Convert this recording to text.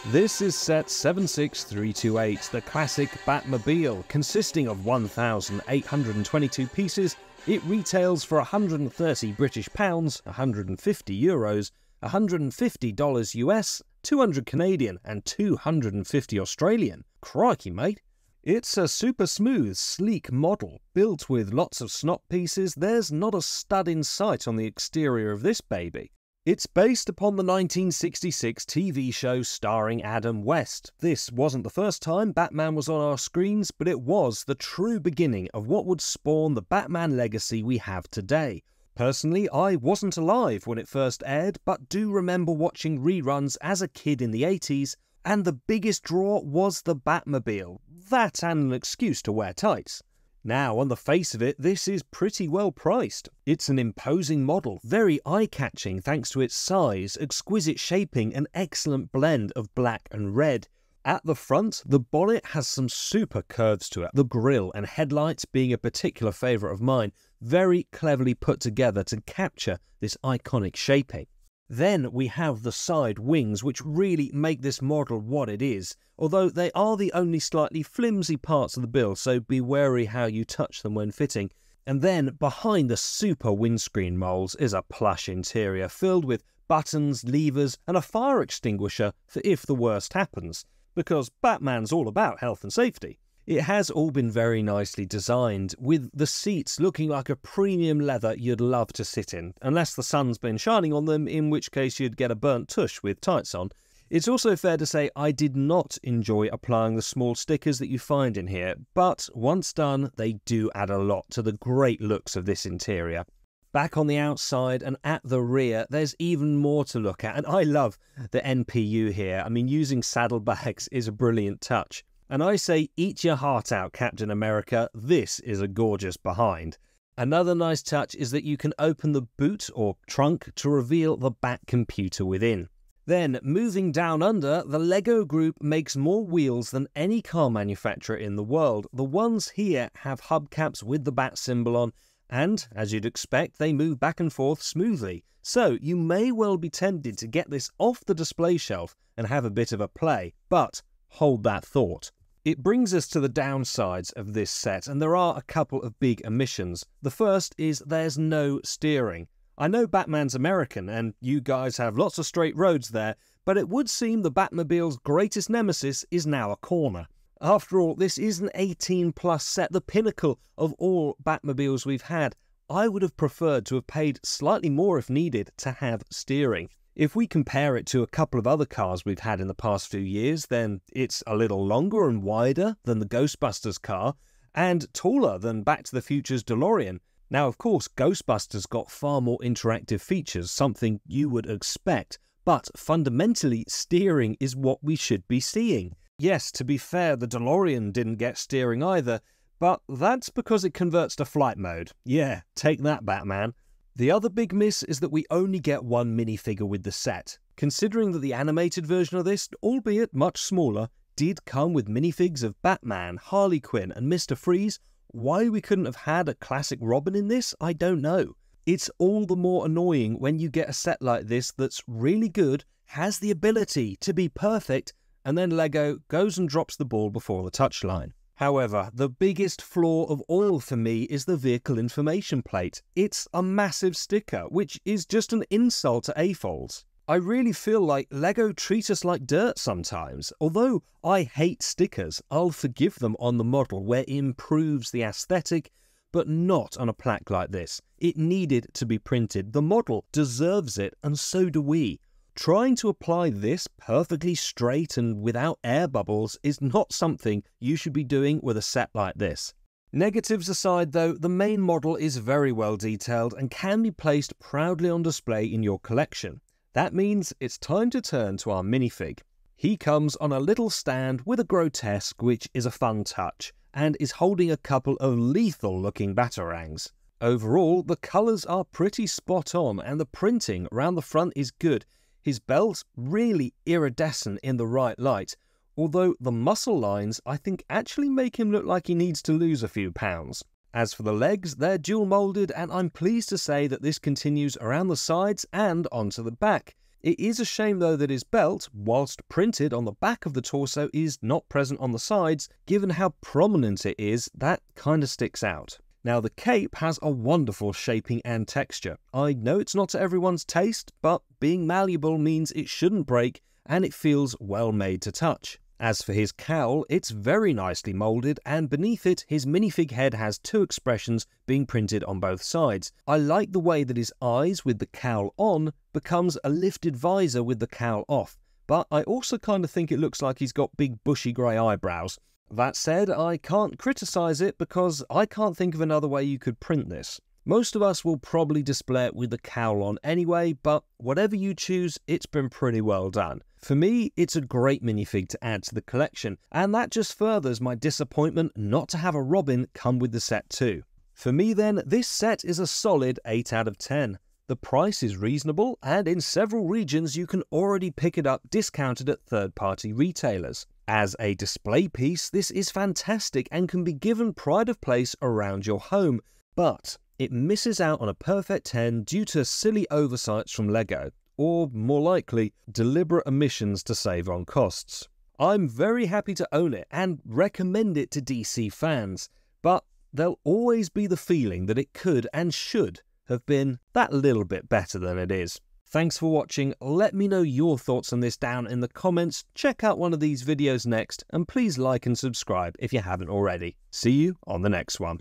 This is set 76328, the classic Batmobile, consisting of 1,822 pieces. It retails for £130 British, €150, $150 US, 200 Canadian and 250 Australian. Crikey, mate. It's a super smooth, sleek model, built with lots of snot pieces. There's not a stud in sight on the exterior of this baby. It's based upon the 1966 TV show starring Adam West. This wasn't the first time Batman was on our screens, but it was the true beginning of what would spawn the Batman legacy we have today. Personally, I wasn't alive when it first aired, but do remember watching reruns as a kid in the 80s, and the biggest draw was the Batmobile. That and an excuse to wear tights. Now, on the face of it, this is pretty well priced. It's an imposing model, very eye-catching thanks to its size, exquisite shaping, and excellent blend of black and red. At the front, the bonnet has some super curves to it, the grille and headlights being a particular favourite of mine, very cleverly put together to capture this iconic shaping. Then we have the side wings, which really make this model what it is, although they are the only slightly flimsy parts of the build, so be wary how you touch them when fitting. And then behind the super windscreen moulds is a plush interior filled with buttons, levers and a fire extinguisher for if the worst happens, because Batman's all about health and safety. It has all been very nicely designed, with the seats looking like a premium leather you'd love to sit in, unless the sun's been shining on them, in which case you'd get a burnt tush with tights on. It's also fair to say I did not enjoy applying the small stickers that you find in here, but once done, they do add a lot to the great looks of this interior. Back on the outside and at the rear, there's even more to look at, and I love the NPU here. I mean, using saddlebags is a brilliant touch. And I say, eat your heart out, Captain America, this is a gorgeous behind. Another nice touch is that you can open the boot or trunk to reveal the Bat computer within. Then, moving down under, the LEGO Group makes more wheels than any car manufacturer in the world. The ones here have hubcaps with the Bat symbol on, and, as you'd expect, they move back and forth smoothly. So, you may well be tempted to get this off the display shelf and have a bit of a play, but hold that thought. It brings us to the downsides of this set, and there are a couple of big omissions. The first is there's no steering. I know Batman's American, and you guys have lots of straight roads there, but it would seem the Batmobile's greatest nemesis is now a corner. After all, this is an 18+ set, the pinnacle of all Batmobiles we've had. I would have preferred to have paid slightly more if needed to have steering. If we compare it to a couple of other cars we've had in the past few years, then it's a little longer and wider than the Ghostbusters car, and taller than Back to the Future's DeLorean. Now, of course, Ghostbusters got far more interactive features, something you would expect, but fundamentally, steering is what we should be seeing. Yes, to be fair, the DeLorean didn't get steering either, but that's because it converts to flight mode. Yeah, take that, Batman. The other big miss is that we only get one minifigure with the set. Considering that the animated version of this, albeit much smaller, did come with minifigs of Batman, Harley Quinn and Mr. Freeze, why we couldn't have had a classic Robin in this, I don't know. It's all the more annoying when you get a set like this that's really good, has the ability to be perfect, and then LEGO goes and drops the ball before the touchline. However, the biggest flaw of all for me is the vehicle information plate. It's a massive sticker, which is just an insult to AFOLs. I really feel like LEGO treat us like dirt sometimes. Although I hate stickers, I'll forgive them on the model where it improves the aesthetic, but not on a plaque like this. It needed to be printed. The model deserves it, and so do we. Trying to apply this perfectly straight and without air bubbles is not something you should be doing with a set like this. Negatives aside though, the main model is very well detailed and can be placed proudly on display in your collection. That means it's time to turn to our minifig. He comes on a little stand with a grotesque, which is a fun touch, and is holding a couple of lethal looking batarangs. Overall, the colours are pretty spot on and the printing around the front is good. His belt's really iridescent in the right light, although the muscle lines I think actually make him look like he needs to lose a few pounds. As for the legs, they're dual moulded, and I'm pleased to say that this continues around the sides and onto the back. It is a shame though that his belt, whilst printed on the back of the torso, is not present on the sides. Given how prominent it is, that kind of sticks out. Now the cape has a wonderful shaping and texture. I know it's not to everyone's taste, but being malleable means it shouldn't break and it feels well made to touch. As for his cowl, it's very nicely moulded, and beneath it, his minifig head has two expressions being printed on both sides. I like the way that his eyes with the cowl on becomes a lifted visor with the cowl off, but I also kind of think it looks like he's got big bushy grey eyebrows. That said, I can't criticise it because I can't think of another way you could print this. Most of us will probably display it with the cowl on anyway, but whatever you choose, it's been pretty well done. For me, it's a great minifig to add to the collection, and that just furthers my disappointment not to have a Robin come with the set too. For me then, this set is a solid 8 out of 10. The price is reasonable, and in several regions you can already pick it up discounted at third-party retailers. As a display piece, this is fantastic and can be given pride of place around your home, but it misses out on a perfect 10 due to silly oversights from LEGO, or more likely, deliberate omissions to save on costs. I'm very happy to own it and recommend it to DC fans, but there'll always be the feeling that it could and should have been that little bit better than it is. Thanks for watching. Let me know your thoughts on this down in the comments. Check out one of these videos next, and please like and subscribe if you haven't already. See you on the next one.